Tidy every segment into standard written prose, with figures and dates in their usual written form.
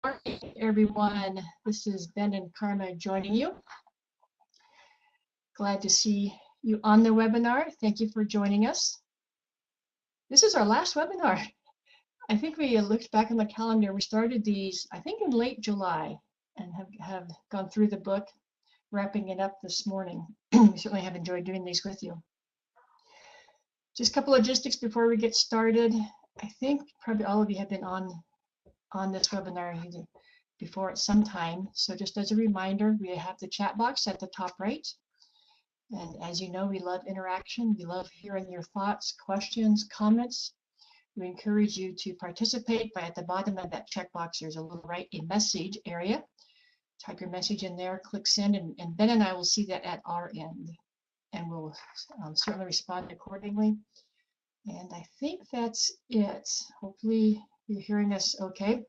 Morning, everyone. This is Ben and Karma joining you. Glad to see you on the webinar. Thank you for joining us. This is our last webinar. I think we looked back on the calendar. We started these, I think, in late July and have gone through the book, wrapping it up this morning. We certainly have enjoyed doing these with you. Just a couple of logistics before we get started. I think probably all of you have been on this webinar before at some time. So just as a reminder, we have the chat box at the top right. And as you know, we love interaction. We love hearing your thoughts, questions, comments. We encourage you to participate by at the bottom of that checkbox, there's a little write a message area. Type your message in there, click send, and Ben and I will see that at our end. And we'll certainly respond accordingly. And I think that's it. Hopefully you're hearing us okay.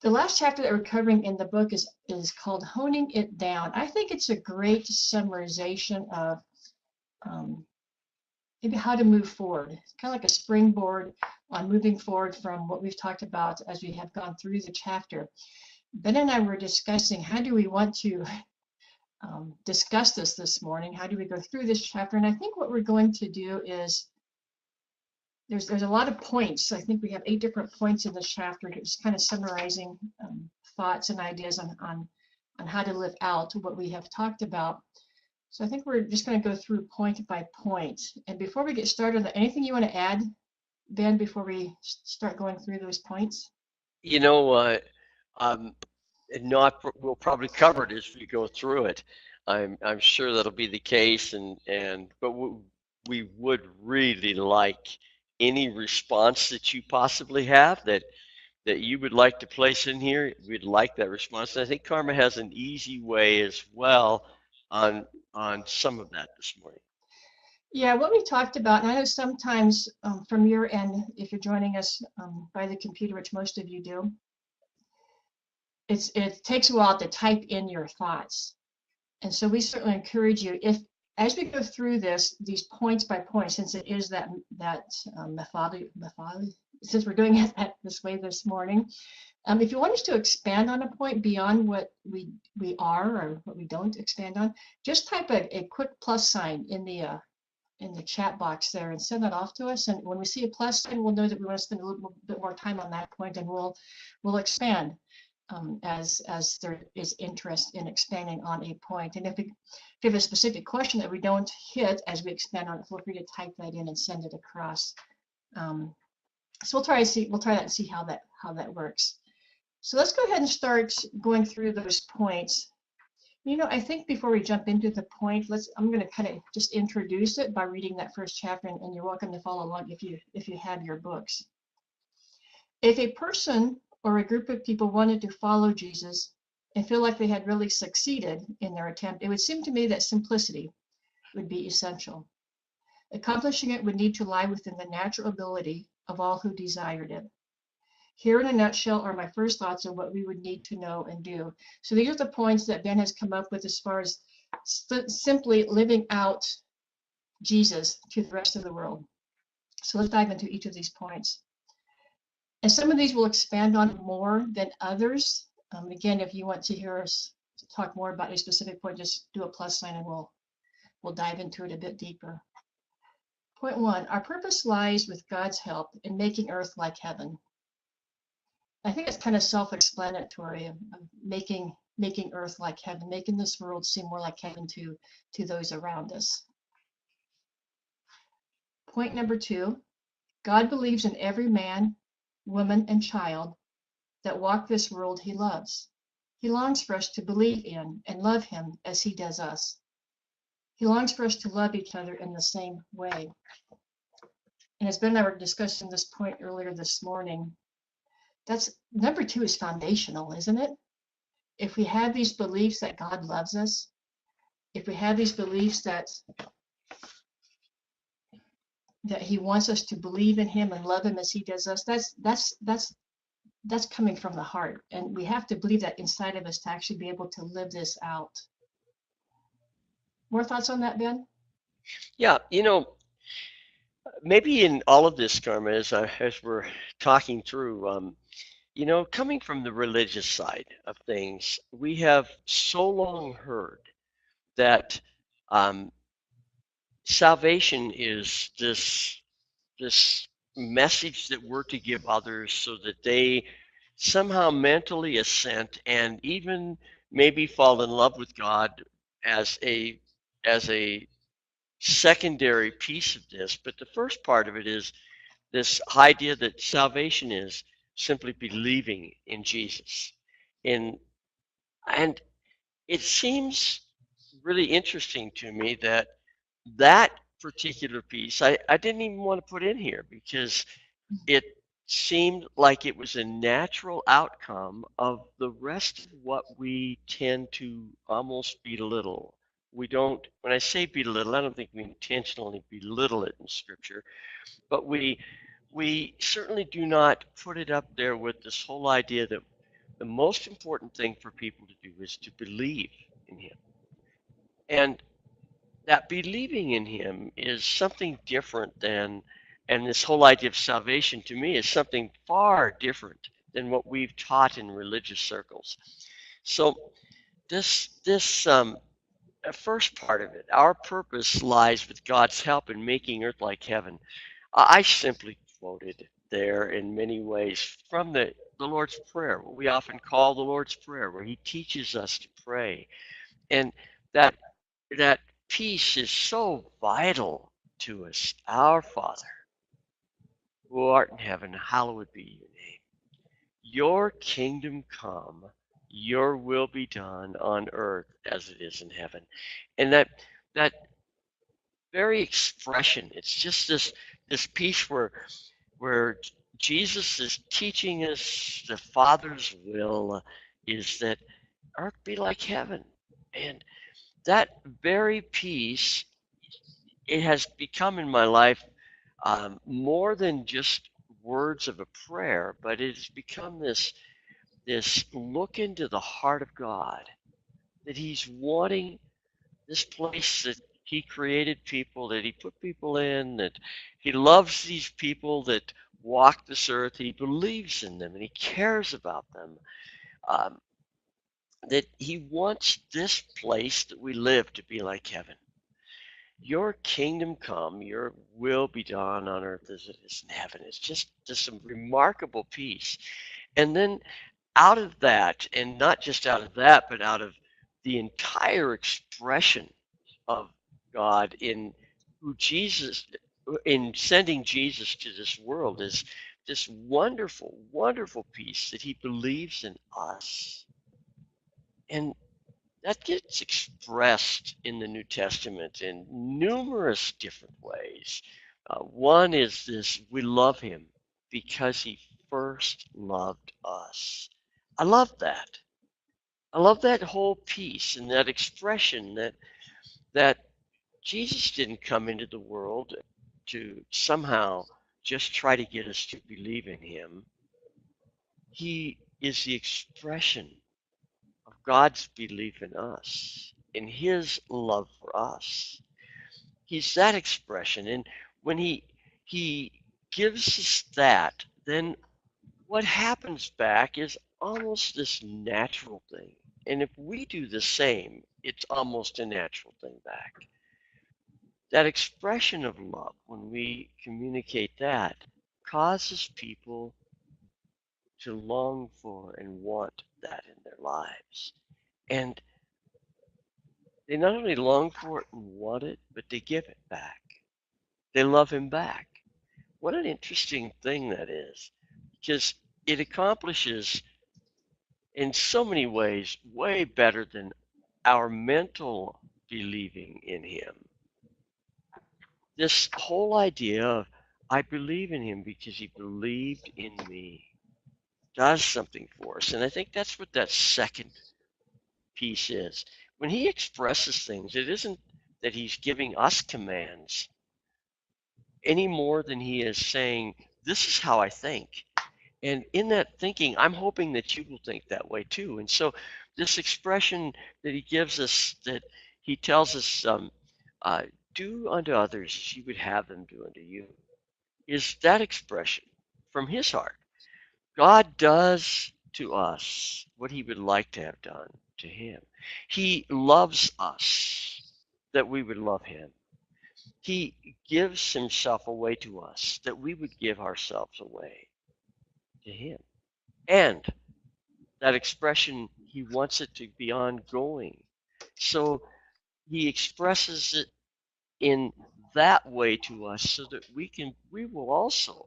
The last chapter that we're covering in the book is called Honing It Down. I think it's a great summarization of maybe how to move forward. It's kind of like a springboard on moving forward from what we've talked about as we have gone through the chapter. Ben and I were discussing how do we want to discuss this morning? How do we go through this chapter? And I think what we're going to do is there's a lot of points. I think we have 8 different points in this chapter, just kind of summarizing thoughts and ideas on how to live out what we have talked about. So I think we're just going to go through point by point. And before we get started, anything you want to add, Ben, before we start going through those points? You know, we'll probably cover it as we go through it. I'm sure that'll be the case, but we would really like any response that you possibly have that you would like to place in here. We'd like that response. And I think Karma has an easy way as well on some of that this morning. Yeah, what we talked about, and I know sometimes from your end, if you're joining us by the computer, which most of you do, it takes a while to type in your thoughts. And so we certainly encourage you, as we go through these points by point, since it is that method, since we're doing it this way this morning, if you want us to expand on a point beyond what we are or what we don't expand on, just type a quick plus sign in the chat box there and send that off to us. And when we see a plus sign, we'll know that we want to spend a little bit more time on that point, and we'll expand as there is interest in expanding on a point. And if you have a specific question that we don't hit as we expand on it, feel free to type that in and send it across. So we'll try that and see how that works. So let's go ahead and start going through those points. You know, I think before we jump into the point, I'm going to kind of just introduce it by reading that first chapter, and you're welcome to follow along if you have your books. If a person or a group of people wanted to follow Jesus and feel like they had really succeeded in their attempt, it would seem to me that simplicity would be essential. Accomplishing it would need to lie within the natural ability of all who desired it. Here in a nutshell are my first thoughts on what we would need to know and do. So these are the points that Ben has come up with as far as simply living out Jesus to the rest of the world. So let's dive into each of these points. And some of these will expand on more than others. Again, if you want to hear us talk more about a specific point, just do a plus sign and we'll dive into it a bit deeper. Point 1, our purpose lies with God's help in making earth like heaven. I think it's kind of self-explanatory of making earth like heaven, making this world seem more like heaven to those around us. Point number 2, God believes in every man, woman, and child that walk this world he loves. He longs for us to believe in and love him as he does us. He longs for us to love each other in the same way. And as Ben and I were discussing this point earlier this morning, that's number 2 is foundational, isn't it? If we have these beliefs that God loves us, if we have these beliefs that he wants us to believe in him and love him as he does us, that's coming from the heart. And we have to believe that inside of us to actually be able to live this out. More thoughts on that, Ben? Yeah, you know, maybe in all of this, Karma, as we're talking through, coming from the religious side of things, we have so long heard that um, salvation is this message that we're to give others so that they somehow mentally assent and even maybe fall in love with God as a secondary piece of this. But the first part of it is this idea that salvation is simply believing in Jesus. And and it seems really interesting to me that that particular piece I didn't even want to put in here because it seemed like it was a natural outcome of the rest of what we tend to almost belittle. We don't, when I say belittle, I don't think we intentionally belittle it in Scripture, but we certainly do not put it up there with this whole idea that the most important thing for people to do is to believe in Him. And that believing in him is something different than, and this whole idea of salvation to me is something far different than what we've taught in religious circles. So this first part of it, our purpose lies with God's help in making earth like heaven. I simply quoted there in many ways from the Lord's Prayer, what we often call the Lord's Prayer, where He teaches us to pray. And that that peace is so vital to us. Our Father, who art in heaven, hallowed be your name. Your kingdom come, your will be done on earth as it is in heaven. And that very expression, it's just this piece where Jesus is teaching us the Father's will is that earth be like heaven. And that very piece, it has become in my life more than just words of a prayer, but it has become this look into the heart of God, that He's wanting this place that He created people, that He put people in, that He loves these people that walk this earth, He believes in them, and He cares about them. Um, that He wants this place that we live to be like heaven. Your kingdom come, your will be done on earth as it is in heaven. It's just a remarkable piece. And then out of that, and not just out of that, but out of the entire expression of God in who Jesus, in sending Jesus to this world, is this wonderful, wonderful piece that He believes in us. And that gets expressed in the New Testament in numerous different ways. One is this: we love Him because He first loved us. I love that. I love that whole piece and that expression that Jesus didn't come into the world to somehow just try to get us to believe in Him. He is the expression of God's belief in us, in His love for us. He's that expression. And when He gives us that, then what happens back is almost this natural thing. And if we do the same, it's almost a natural thing back. That expression of love, when we communicate that, causes people to long for and want that in their lives. And they not only long for it and want it, but they give it back. They love Him back. What an interesting thing that is, because it accomplishes in so many ways way better than our mental believing in Him. This whole idea of, I believe in Him because He believed in me, does something for us. And I think that's what that second piece is. When He expresses things, it isn't that He's giving us commands any more than He is saying, this is how I think. And in that thinking, I'm hoping that you will think that way too. And so this expression that He gives us, that He tells us, uh, do unto others as you would have them do unto you, is that expression from His heart. God does to us what he would like to have done to him. He loves us that we would love him. He gives himself away to us that we would give ourselves away to him. And that expression, he wants it to be ongoing. So he expresses it in that way to us so that we will also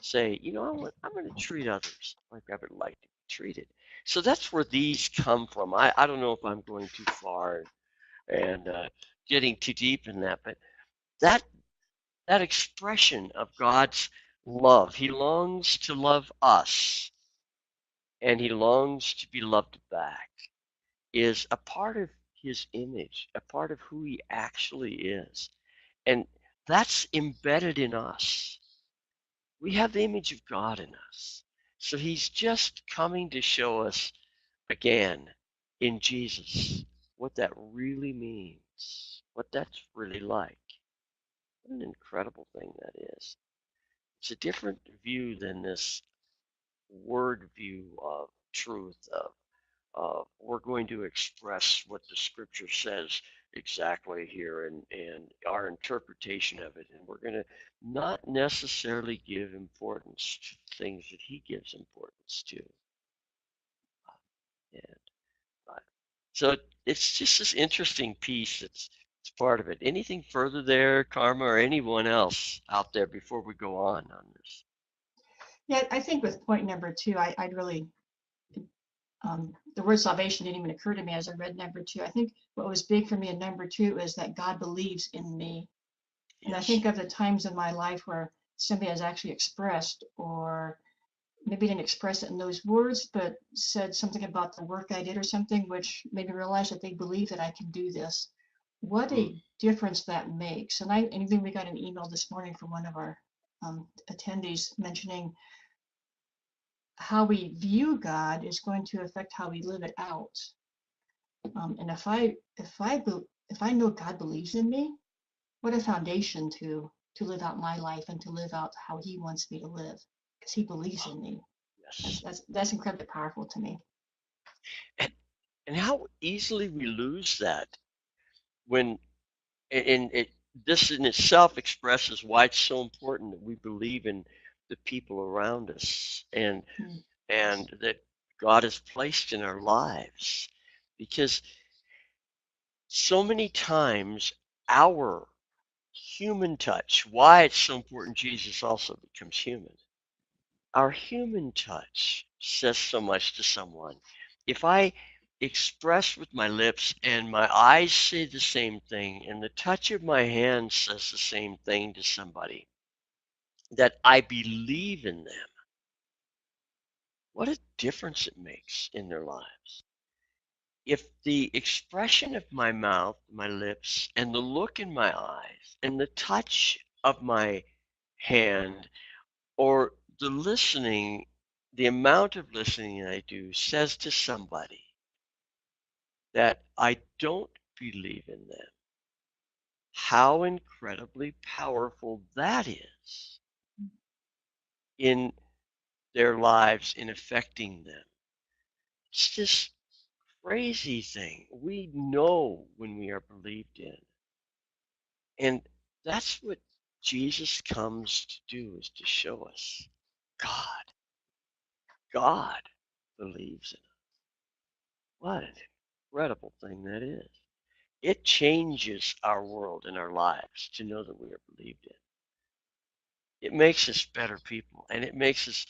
say, you know, I'm going to treat others like I would like to be treated. So that's where these come from. I don't know if I'm going too far and getting too deep in that, but that that expression of God's love, he longs to love us and he longs to be loved back, is a part of his image, a part of who he actually is. And that's embedded in us. We have the image of God in us. So he's just coming to show us again in Jesus what that really means, what that's really like. What an incredible thing that is. It's a different view than this word view of truth, of we're going to express what the scripture says exactly here and our interpretation of it. And we're going to not necessarily give importance to things that he gives importance to. And so it's just this interesting piece that's it's part of it. Anything further there, Karma, or anyone else out there before we go on this? Yeah, I think with point number two, I'd really, the word salvation didn't even occur to me as I read number two. I think what was big for me in number two is that God believes in me. And I Yes. think of the times in my life where somebody has actually expressed, or maybe didn't express it in those words, but said something about the work I did or something, which made me realize that they believe that I can do this. What Mm. a difference that makes. And even we got an email this morning from one of our attendees mentioning how we view God is going to affect how we live it out. And if I know God believes in me, what a foundation to live out my life and to live out how He wants me to live, because He believes in me. Yes. That's incredibly powerful to me. And and how easily we lose that when and it this in itself expresses why it's so important that we believe in the people around us Mm. and that God has placed in our lives because so many times our human touch, why it's so important Jesus also becomes human. Our human touch says so much to someone. If I express with my lips and my eyes say the same thing and the touch of my hand says the same thing to somebody, that I believe in them, what a difference it makes in their lives. If the expression of my mouth, my lips, and the look in my eyes, and the touch of my hand, or the listening, the amount of listening I do says to somebody that I don't believe in them, how incredibly powerful that is in their lives in affecting them. It's this crazy thing. We know when we are believed in. And that's what Jesus comes to do is to show us God. God believes in us. What an incredible thing that is. It changes our world and our lives to know that we are believed in. It makes us better people and it makes us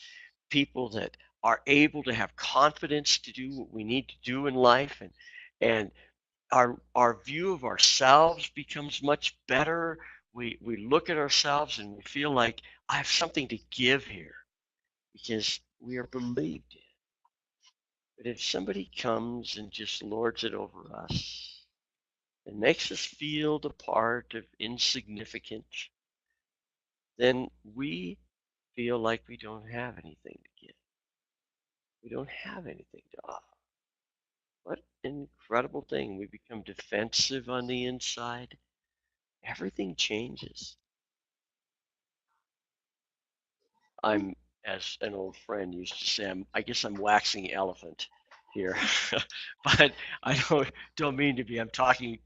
people that are able to have confidence to do what we need to do in life and our view of ourselves becomes much better. We look at ourselves and we feel like I have something to give here because we are believed in. But if somebody comes and just lords it over us and makes us feel the part of insignificant, then we feel like we don't have anything to give. We don't have anything to offer. What an incredible thing. We become defensive on the inside. Everything changes. Yeah. I'm as an old friend used to say, I guess I'm waxing elephant here, but I don't mean to be. I'm talking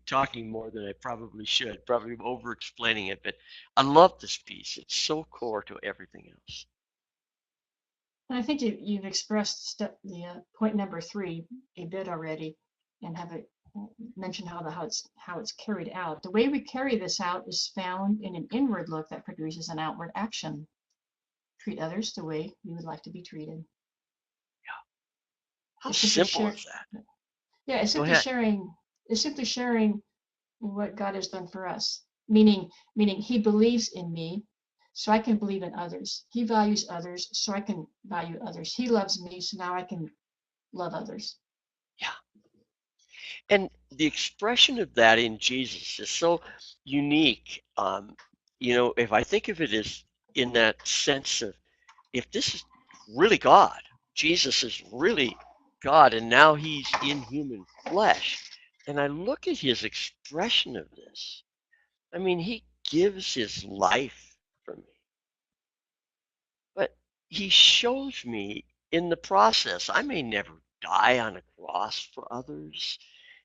more than I probably should, probably over explaining it. But I love this piece. It's so core to everything else. And I think you've expressed the point number 3 a bit already, and have it mentioned how it's carried out. The way we carry this out is found in an inward look that produces an outward action. Treat others the way you would like to be treated. Yeah. How It's simply simple is that? yeah, Go ahead. it's simply sharing what God has done for us. Meaning he believes in me, so I can believe in others. He values others, so I can value others. He loves me, so now I can love others. Yeah. And the expression of that in Jesus is so unique. If I think of it as in that sense of if this is really God, Jesus is really God, and now he's in human flesh, and I look at his expression of this, I mean, he gives his life for me, but he shows me in the process, I may never die on a cross for others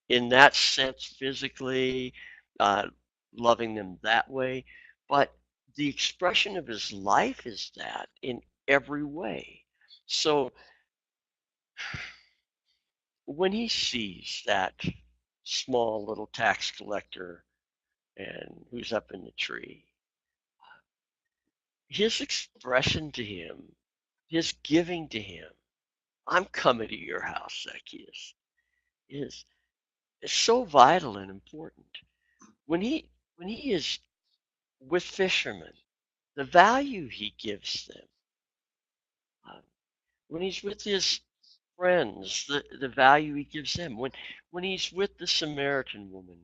in that sense, physically, uh, loving them that way, but the expression of his life is that in every way. So when he sees that small little tax collector and who's up in the tree, his expression to him, his giving to him, I'm coming to your house, Zacchaeus, is is so vital and important. When he is with fishermen, the value he gives them, uh, when he's with his friends, the value he gives them, when he's with the Samaritan woman,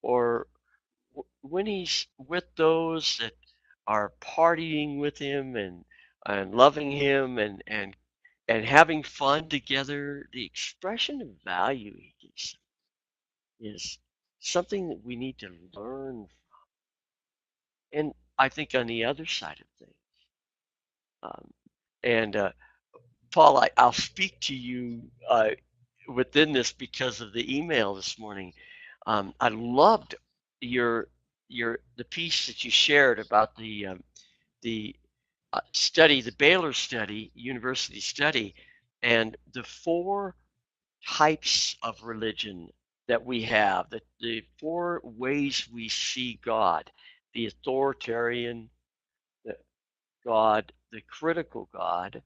or when he's with those that are partying with him and loving him and having fun together, the expression of value he gives them is something that we need to learn. And I think on the other side of things, um, and Paul, I'll speak to you within this because of the email this morning. I loved your the piece that you shared about the study, the Baylor study, university study, and the 4 types of religion that we have, the 4 ways we see God: the authoritarian God, the critical God,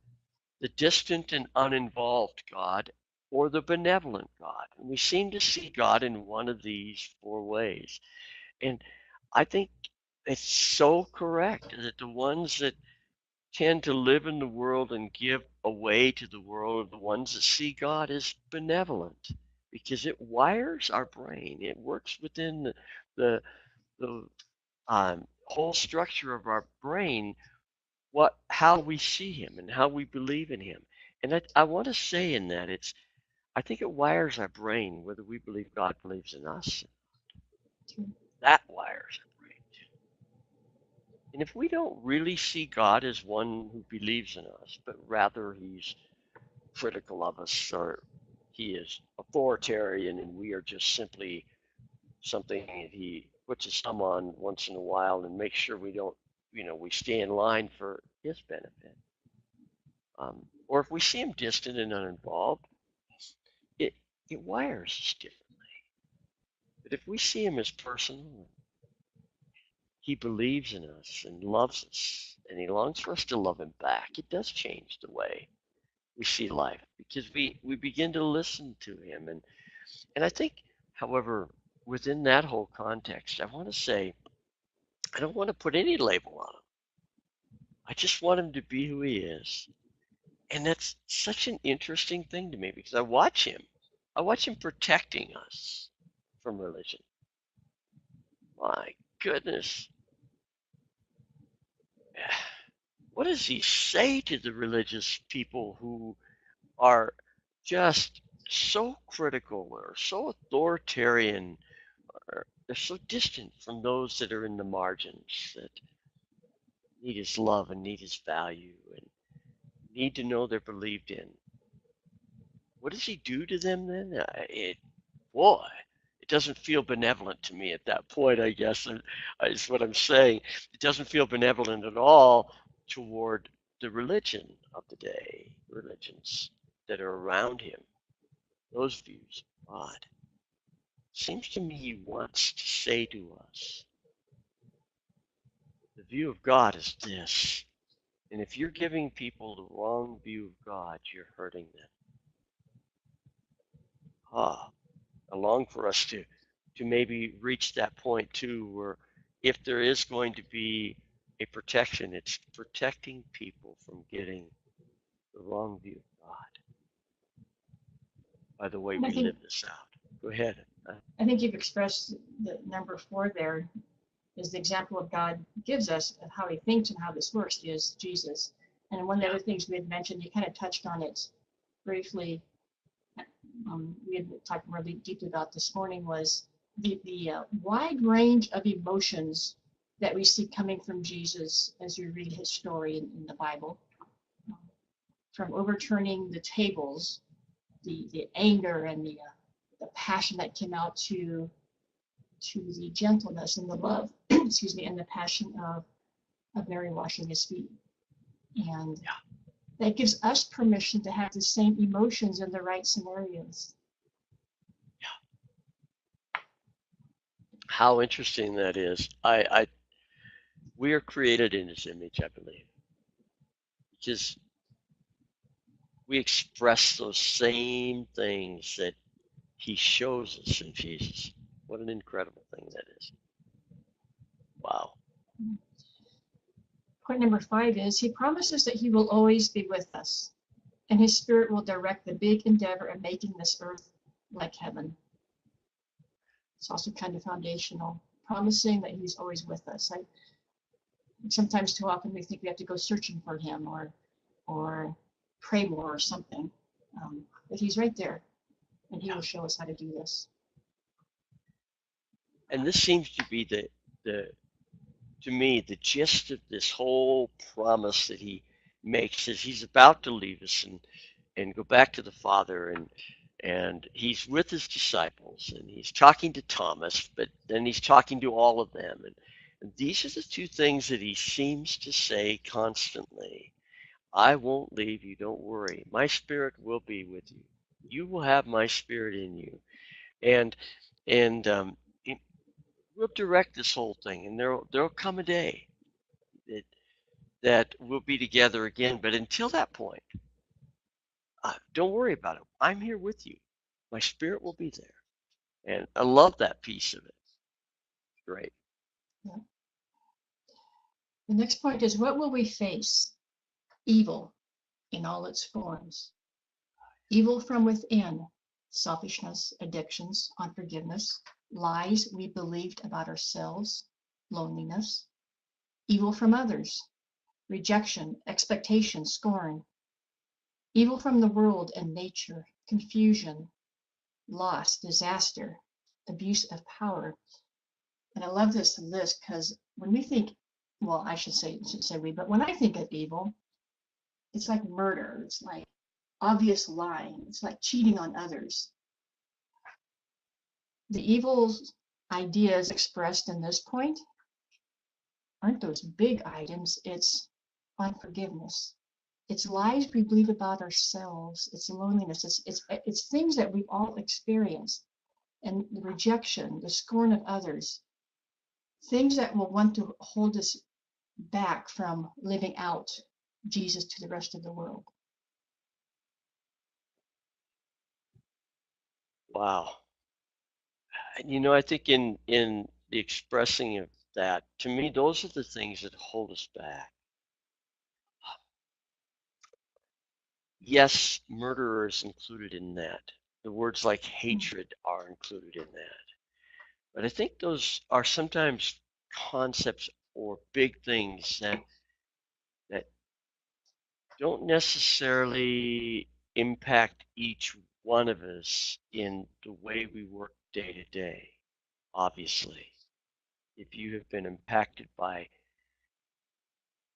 the distant and uninvolved God, or the benevolent God. And we seem to see God in one of these 4 ways. And I think it's so correct that the ones that tend to live in the world and give away to the world are the ones that see God as benevolent, because it wires our brain. It works within the, the whole structure of our brain, how we see him and how we believe in him. And I want to say in that I think it wires our brain whether we believe God believes in us. That wires our brain. And if we don't really see God as one who believes in us, but rather he's critical of us, or he is authoritarian and we are just simply something that he puts his thumb on once in a while and makes sure we don't, we stay in line for his benefit. Or if we see him distant and uninvolved, it, it wires us differently. But if we see him as personal, he believes in us and loves us, and he longs for us to love him back, it does change the way we see life, because we begin to listen to him. And I think, however, within that whole context, I want to say, I don't want to put any label on him. I just want him to be who he is. And that's such an interesting thing to me, because I watch him. I watch him protecting us from religion. My goodness. What does he say to the religious people who are just so critical or so authoritarian, or they're so distant from those that are in the margins that need his love and need his value? And need to know they're believed in. What does he do to them then? Boy, it doesn't feel benevolent to me at that point, I guess, is what I'm saying. It doesn't feel benevolent at all toward the religion of the day, religions that are around him, those views of God. Seems to me he wants to say to us, the view of God is this. And if you're giving people the wrong view of God, you're hurting them. I long for us to maybe reach that point too, where if there is going to be a protection, it's protecting people from getting the wrong view of God by the way And we live this out. Go ahead. I think you've expressed the number 4 there is the example of God gives us of how he thinks and how this works is Jesus. And one of the other things we had mentioned, you kind of touched on it briefly, we had talked really deeply about this morning, was the wide range of emotions that we see coming from Jesus as you read his story in the Bible, from overturning the tables, the anger and the passion that came out to the gentleness and the love, excuse me, and the passion of Mary washing his feet. And that gives us permission to have the same emotions in the right scenarios. How interesting that is. We are created in his image, I believe, because we express those same things that he shows us in Jesus. What an incredible thing that is. Wow. Point number 5 is he promises that he will always be with us, and his spirit will direct the big endeavor of making this earth like heaven. It's also kind of foundational, promising that he's always with us. Sometimes too often we think we have to go searching for him or pray more or something, but he's right there, and he will show us how to do this. And this seems to be to me, the gist of this whole promise that he makes is he's about to leave us and go back to the Father, and he's with his disciples, and he's talking to Thomas, but then he's talking to all of them. And these are the two things that he seems to say constantly. I won't leave you, don't worry. My spirit will be with you. You will have my spirit in you. And we'll direct this whole thing, and there'll come a day that we'll be together again. But until that point, don't worry about it. I'm here with you. My spirit will be there. And I love that piece of it. Great. Yeah. The next point is, what will we face? Evil in all its forms. Evil from within, selfishness, addictions, unforgiveness, lies we believed about ourselves, loneliness. Evil from others, rejection, expectation, scorn. Evil from the world and nature, confusion, loss, disaster, abuse of power. And I love this list because when we think, well, I shouldn't say we, but when I think of evil, it's like murder. It's like obvious lying. It's like cheating on others. The evil ideas expressed in this point aren't those big items. It's unforgiveness. It's lies we believe about ourselves. It's loneliness. It's things that we've all experienced, and the rejection, the scorn of others, things that will want to hold us back from living out Jesus to the rest of the world. Wow. And I think in the expressing of that, to me, those are the things that hold us back. Yes, murder is included in that. The words like hatred are included in that. But I think those are sometimes concepts or big things that don't necessarily impact each one of us in the way we work day to day. Obviously, if you have been impacted by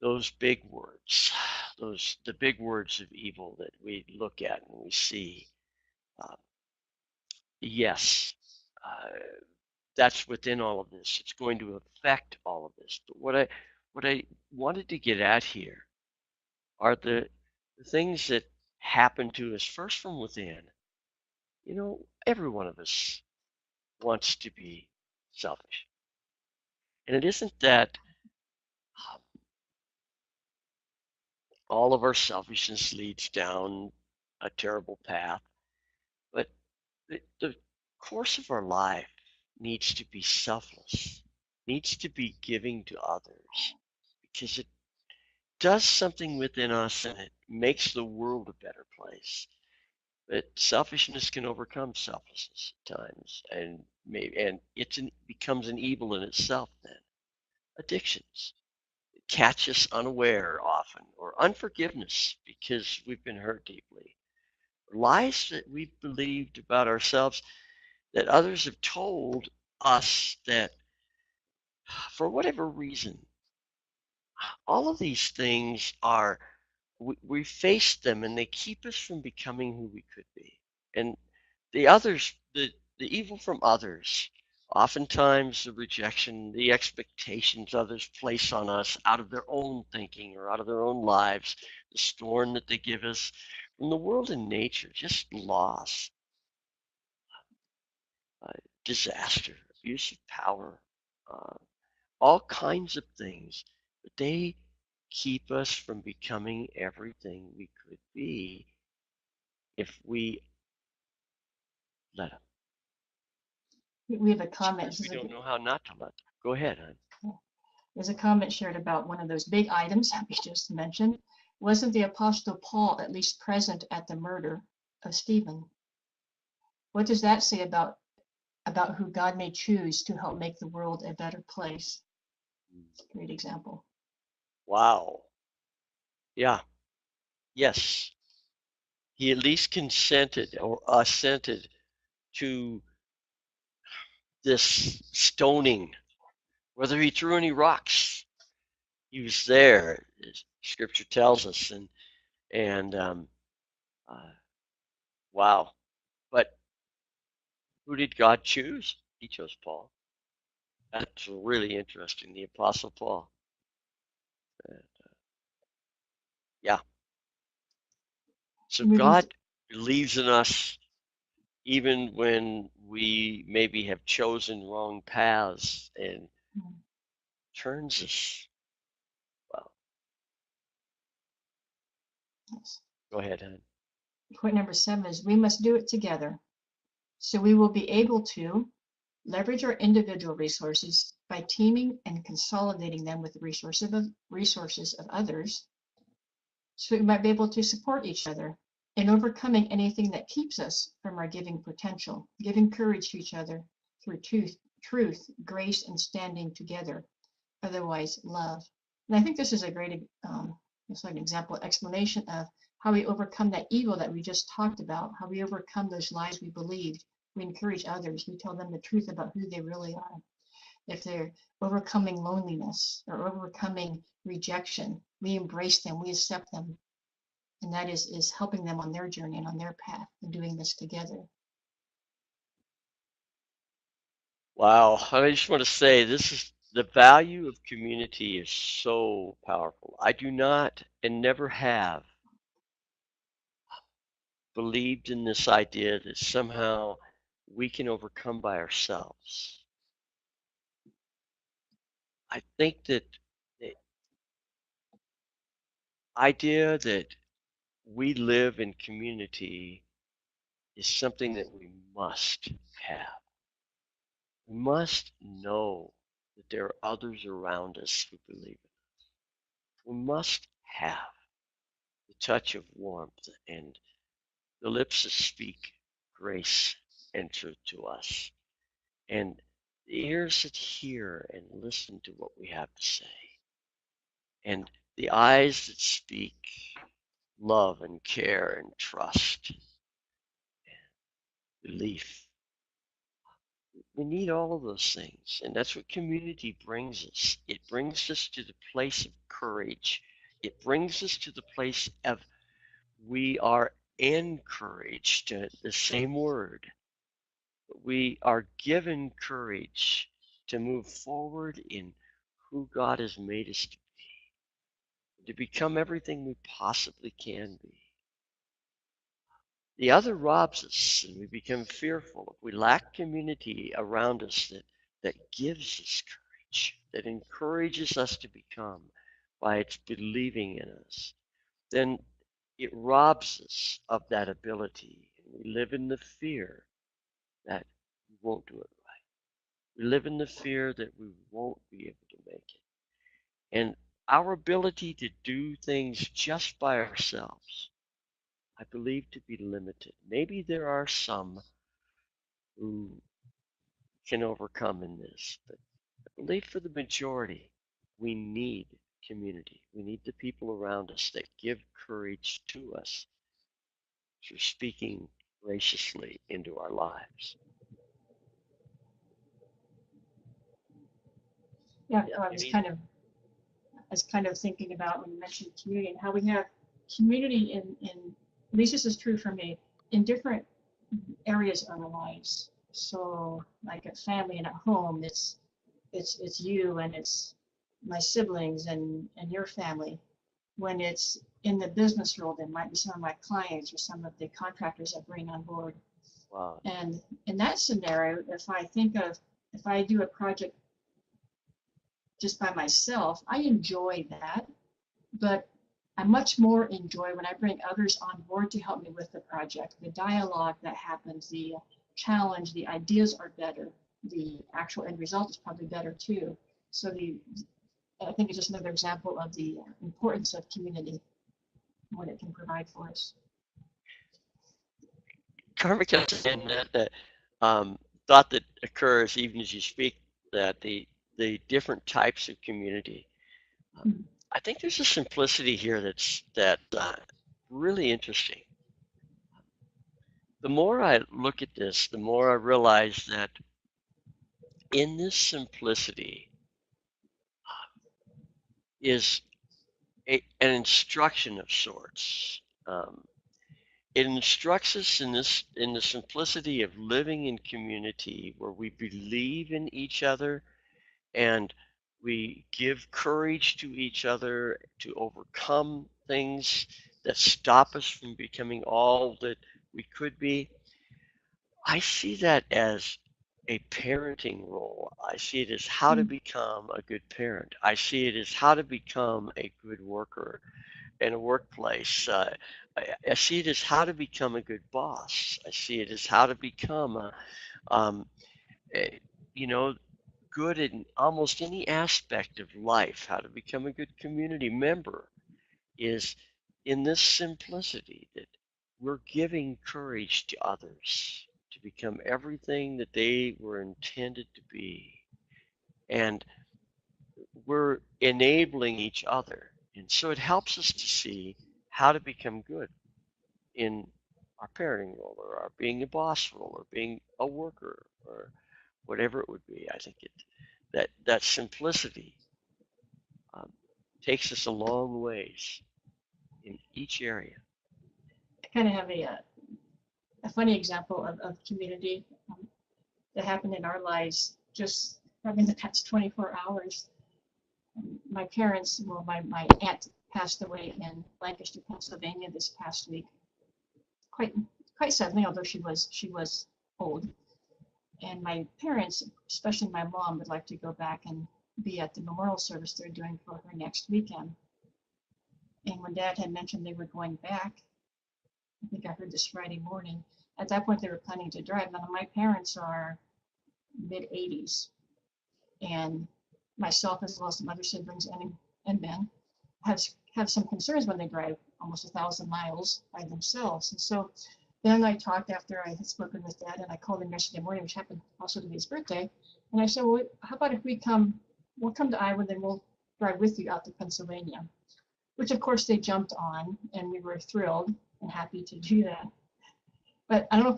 those big words the big words of evil that we look at and we see. Uh, yes, uh, that's within all of this. It's going to affect all of this. But what I wanted to get at here are the things that happen to us first from within. You know, every one of us wants to be selfish. And it isn't that um, all of our selfishness leads down a terrible path, but the course of our life needs to be selfless, needs to be giving to others, because it does something within us and it makes the world a better place. But selfishness can overcome selflessness at times, and becomes an evil in itself. Then addictions catch us unaware often, or unforgiveness because we've been hurt deeply, lies that we've believed about ourselves that others have told us that for whatever reason, all of these things are, we face them and they keep us from becoming who we could be. And the others, the evil from others, oftentimes the rejection, the expectations others place on us out of their own thinking or out of their own lives, the scorn that they give us from the world and nature, just loss, uh, disaster, abuse of power, uh, all kinds of things, but they keep us from becoming everything we could be if we let them. We have a comment. Sometimes we don't know how not to let them. Go ahead, hon. There's a comment shared about one of those big items that we just mentioned. Wasn't the Apostle Paul at least present at the murder of Stephen? What does that say about who God may choose to help make the world a better place? Great example. Wow. Yeah. Yes. He at least consented or assented to this stoning, whether he threw any rocks. He was there, as Scripture tells us, and uh, wow. But who did God choose? He chose Paul. That's really interesting. The Apostle Paul. Uh, yeah. So Moving to, God believes in us even when we maybe have chosen wrong paths and turns us. Well, yes. go ahead, hon. Point number 7 is we must do it together. So we will be able to leverage our individual resources by teaming and consolidating them with the resources of others, so we might be able to support each other in overcoming anything that keeps us from our giving potential, giving courage to each other through truth, grace, and standing together, otherwise love. And I think this is a great it's like an example, explanation of how we overcome that evil that we just talked about, how we overcome those lies we believed. We encourage others. We tell them the truth about who they really are. If they're overcoming loneliness or overcoming rejection, we embrace them, we accept them. And that is helping them on their journey and on their path and doing this together. Wow. I just want to say this is the value of community is so powerful. I do not and never have believed in this idea that somehow we can overcome by ourselves. I think that the idea that we live in community is something that we must have. We must know that there are others around us who believe it. We must have the touch of warmth and the lips that speak grace and truth to us, and the ears that hear and listen to what we have to say, and the eyes that speak love and care and trust and belief. We need all of those things, and that's what community brings us. It brings us to the place of courage it brings us to the place of we are encouraged, the same word. We are given courage to move forward in who God has made us to become everything we possibly can be. The other robs us, and we become fearful. If we lack community around us that gives us courage, that encourages us to become by its believing in us, then it robs us of that ability. We live in the fear that we won't do it right. We live in the fear that we won't be able to make it. And our ability to do things just by ourselves, I believe, to be limited. Maybe there are some who can overcome in this, but I believe for the majority, we need community. We need the people around us that give courage to us through speaking graciously into our lives. Yeah, I was kind of thinking about when you mentioned community and how we have community in at least this is true for me, in different areas of our lives. So like at family and at home, it's you and it's my siblings and your family. When it's in the business world, it might be some of my clients or some of the contractors I bring on board. Wow. And in that scenario, if I do a project just by myself, I enjoy that, but I much more enjoy when I bring others on board to help me with the project. The dialogue that happens, the challenge, the ideas are better. The actual end result is probably better too. So I think it's just another example of the importance of community, what it can provide for us. Karma comes in that thought that occurs even as you speak, that the different types of community. I think there's a simplicity here that's really interesting. The more I look at this, the more I realize that in this simplicity is an instruction of sorts. It instructs us in the simplicity of living in community where we believe in each other and we give courage to each other to overcome things that stop us from becoming all that we could be. I see that as a parenting role. I see it as how to become a good parent. I see it as how to become a good worker in a workplace. I see it as how to become a good boss. I see it as how to become um, a you know, good in almost any aspect of life. How to become a good community member is in this simplicity that we're giving courage to others to become everything that they were intended to be. And we're enabling each other. And so it helps us to see how to become good in our parenting role or our being a boss role or being a worker or whatever it would be. I think that simplicity takes us a long ways in each area. I kind of have a funny example of community that happened in our lives just probably in the past 24 hours. My parents, well, my aunt passed away in Lancaster, Pennsylvania this past week. Quite suddenly, although she was old. And my parents, especially my mom, would like to go back and be at the memorial service they're doing for her next weekend. And when Dad had mentioned they were going back, I think I heard this Friday morning, at that point they were planning to drive. Now my parents are mid-80s, and myself as well as some other siblings and Ben have some concerns when they drive almost 1,000 miles by themselves. And so then I talked after I had spoken with Dad, and I called him yesterday morning, which happened also to be his birthday. And I said, well, how about if we'll come to Iowa, then we'll drive with you out to Pennsylvania, which of course they jumped on, and we were thrilled and happy to do that. But I don't know if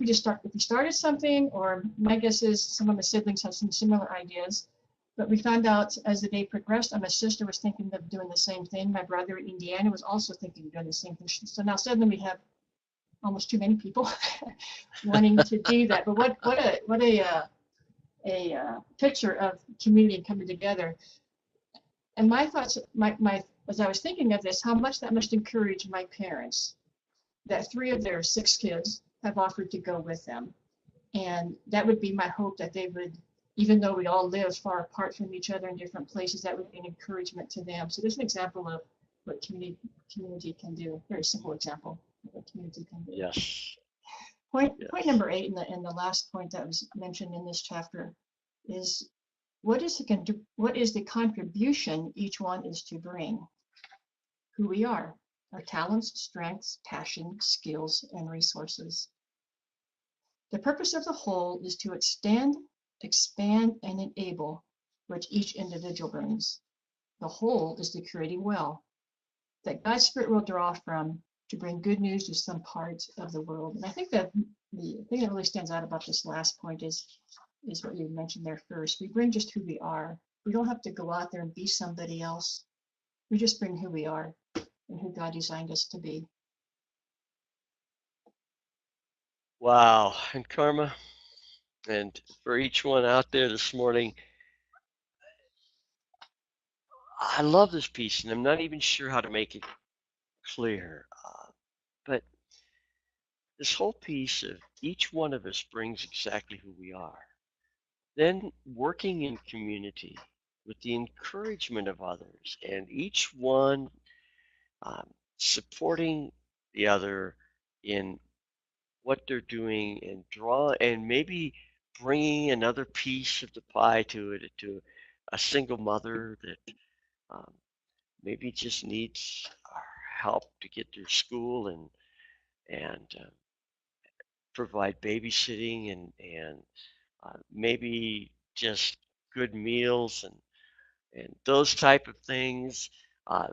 we started something, or my guess is some of the siblings have some similar ideas. But we found out as the day progressed, my sister was thinking of doing the same thing. My brother in Indiana was also thinking of doing the same thing. So now suddenly we have almost too many people wanting to do that. But what a picture of community coming together. And my thoughts, as I was thinking of this, how much that must encourage my parents that 3 of their 6 kids have offered to go with them. And that would be my hope, that they would, even though we all live far apart from each other in different places, that would be an encouragement to them. So there's an example of what community can do. Very simple example of what community can do. Yes. Point Yes. number 8, and the last point that was mentioned in this chapter, is what is the contribution each one is to bring? Who we are, our talents, strengths, passion, skills, and resources. The purpose of the whole is to extend, expand, and enable which each individual brings. The whole is the creating well that God's Spirit will draw from to bring good news to some parts of the world. And I think that the thing that really stands out about this last point is what you mentioned there first. We bring just who we are. We don't have to go out there and be somebody else. We just bring who we are and who God designed us to be. Wow. And Karma, and for each one out there this morning, I love this piece, and I'm not even sure how to make it clear. But this whole piece of each one of us brings exactly who we are. Then working in community with the encouragement of others, and each one um, supporting the other in what they're doing, and maybe bringing another piece of the pie to it, to a single mother that um, maybe just needs our help to get through school, and provide babysitting, and maybe just good meals, and those type of things. Uh,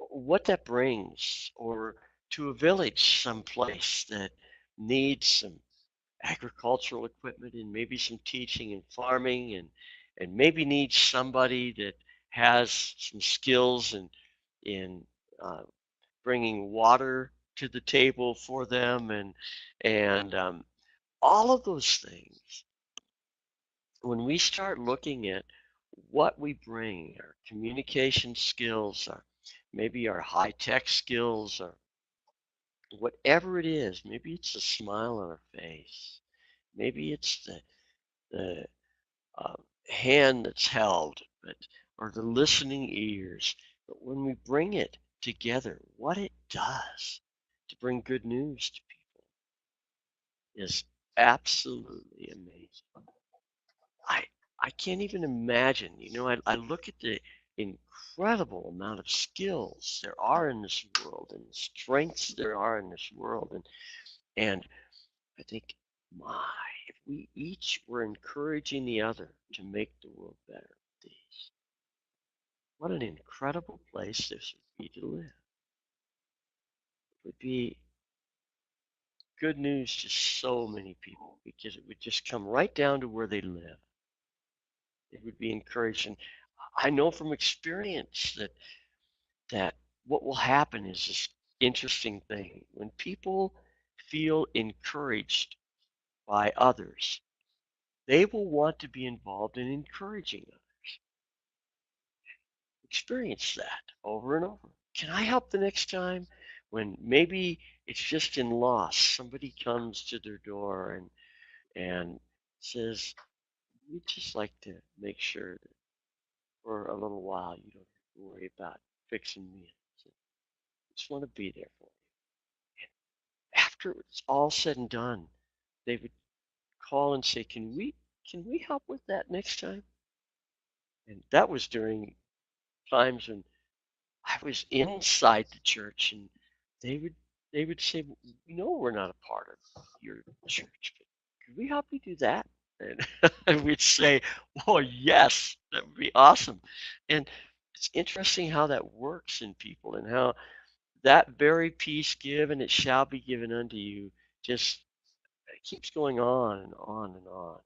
what that brings, or to a village someplace that needs some agricultural equipment, and maybe some teaching and farming, and maybe needs somebody that has some skills in uh, bringing water to the table for them, and all of those things. When we start looking at what we bring, our communication skills, maybe our high tech skills, or whatever it is, maybe it's a smile on our face, maybe it's the uh, hand that's held, or the listening ears. But when we bring it together, what it does to bring good news to people is absolutely amazing. I I can't even imagine. I look at the incredible amount of skills there are in this world, and strengths there are in this world, and I think, my, if we each were encouraging the other to make the world better with these, what an incredible place this would be to live. It would be good news to so many people, because it would just come right down to where they live. It would be encouraging. I know from experience that what will happen is this interesting thing. When people feel encouraged by others, they will want to be involved in encouraging others. Experience that over and over. Can I help the next time? When maybe it's just in loss, somebody comes to their door and says, we'd just like to make sure that for a little while you don't have to worry about fixing meals. I just want to be there for you. And after it's all said and done, they would call and say, can we help with that next time? And that was during times when I was inside the church, and they would they would say, "We know we're not a part of your church, but could we help you do that?" And we'd say, "Oh yes, that would be awesome." And it's interesting how that works in people, and how that very peace give, and it shall be given unto you, just it keeps going on and on and on.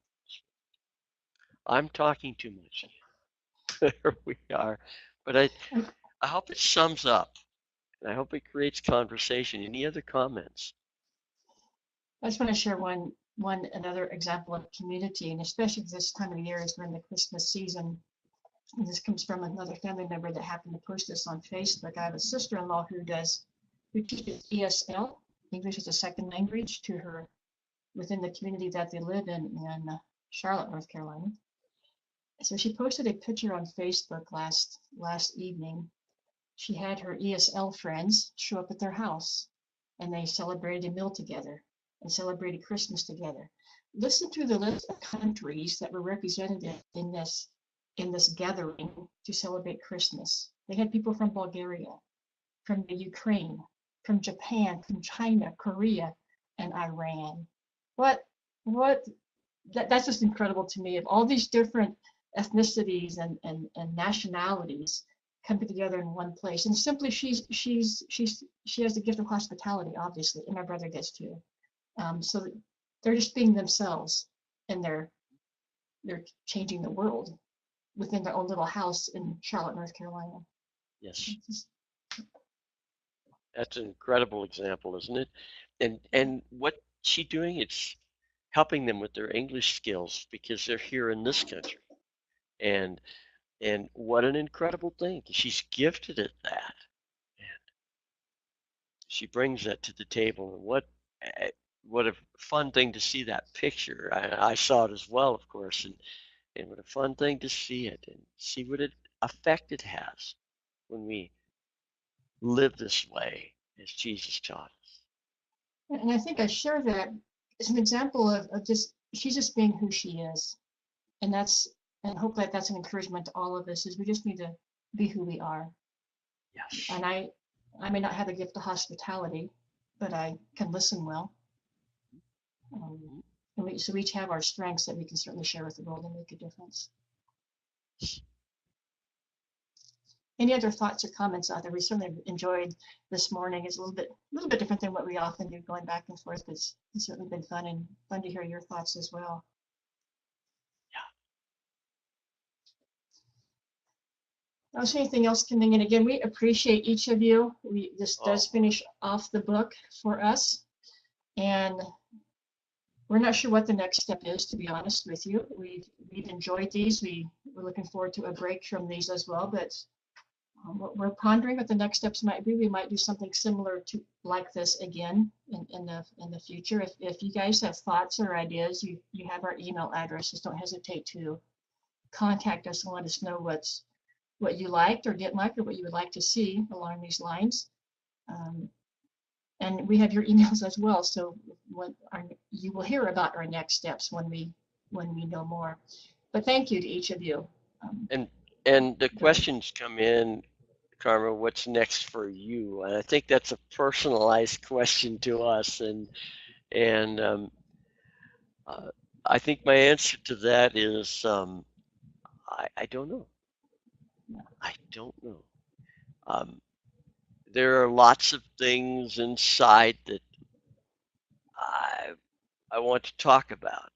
I'm talking too much. There we are. But I hope it sums up, and I hope it creates conversation. Any other comments? I just want to share another example of community, and especially this time of year is when the Christmas season. And this comes from another family member that happened to post this on Facebook. I have a sister-in-law who teaches ESL, English as a second language, to her within the community that they live in Charlotte, North Carolina. So she posted a picture on Facebook last evening. She had her ESL friends show up at their house, and they celebrated a meal together and celebrated Christmas together. Listen to the list of countries that were represented in this gathering to celebrate Christmas. They had people from Bulgaria, from the Ukraine, from Japan, from China, Korea, and Iran. What that's just incredible to me, of all these different ethnicities and nationalities coming together in one place. And simply she has the gift of hospitality, obviously, and my brother gets too. So they're just being themselves, and they're changing the world within their own little house in Charlotte, North Carolina. Yes. That's an incredible example, isn't it? And what's she doing? It's helping them with their English skills because they're here in this country. And and what an incredible thing. She's gifted at that. And she brings that to the table. And what a fun thing to see that picture. I saw it as well, of course, and what a fun thing to see it and see what effect it has when we live this way as Jesus taught us. And I think I share that as an example of just she's just being who she is. And hope that that's an encouragement to all of us, is we just need to be who we are. Yes. And I may not have a gift of hospitality, but I can listen well. And so we each have our strengths that we can certainly share with the world and make a difference. Any other thoughts or comments out there? We certainly enjoyed this morning. It's a little bit different than what we often do, going back and forth, but it's certainly been fun to hear your thoughts as well. Yeah. Was anything else coming in? Again, we appreciate each of you. This does finish off the book for us, and we're not sure what the next step is, to be honest with you. We've enjoyed these. We're looking forward to a break from these as well, but we're pondering what the next steps might be. We might do something similar to like this again in the future. If you guys have thoughts or ideas, you have our email addresses. Don't hesitate to contact us and let us know what you liked or didn't like, or what you would like to see along these lines. And we have your emails as well, so you will hear about our next steps when we know more. But thank you to each of you. And the questions come in, Karma, what's next for you? And I think that's a personalized question to us, and I think my answer to that is I don't know. I don't know. There are lots of things inside that I want to talk about.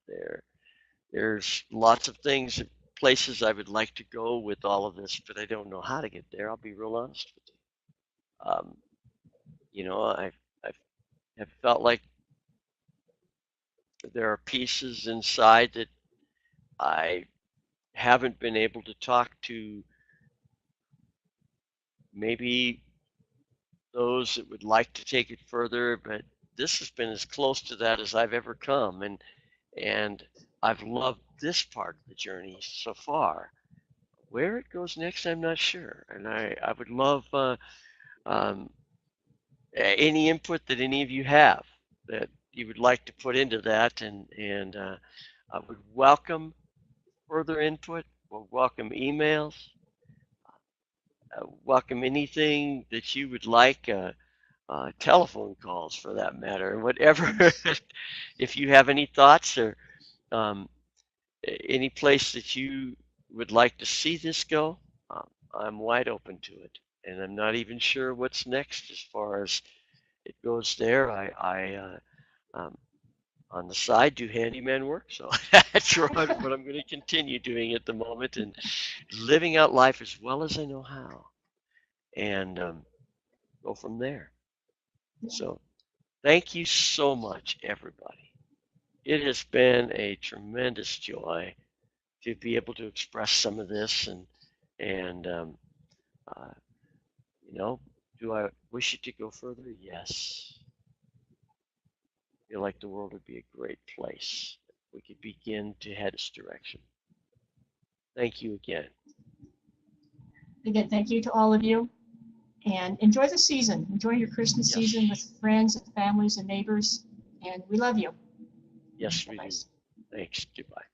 There's lots of things, places I would like to go with all of this, but I don't know how to get there. I'll be real honest with you. You know, I have felt like there are pieces inside that I haven't been able to talk to maybe those that would like to take it further, but this has been as close to that as I've ever come, and I've loved this part of the journey so far. Where it goes next, I'm not sure, and I would love any input that any of you have that you would like to put into that, and I would welcome further input. We'll welcome emails. Welcome anything that you would like. Telephone calls for that matter, whatever. If you have any thoughts or any place that you would like to see this go, I'm wide open to it. And I'm not even sure what's next as far as it goes there. on the side do handyman work. So that's what I'm going to continue doing at the moment, and living out life as well as I know how, and go from there. So thank you so much, everybody. It has been a tremendous joy to be able to express some of this, and uh, you know, do I wish it to go further? Yes. I feel like the world would be a great place if we could begin to head its direction. Thank you again. Again, thank you to all of you. And enjoy the season. Enjoy your Christmas season with friends and families and neighbors. And we love you. Yes, we do. Thanks. Goodbye.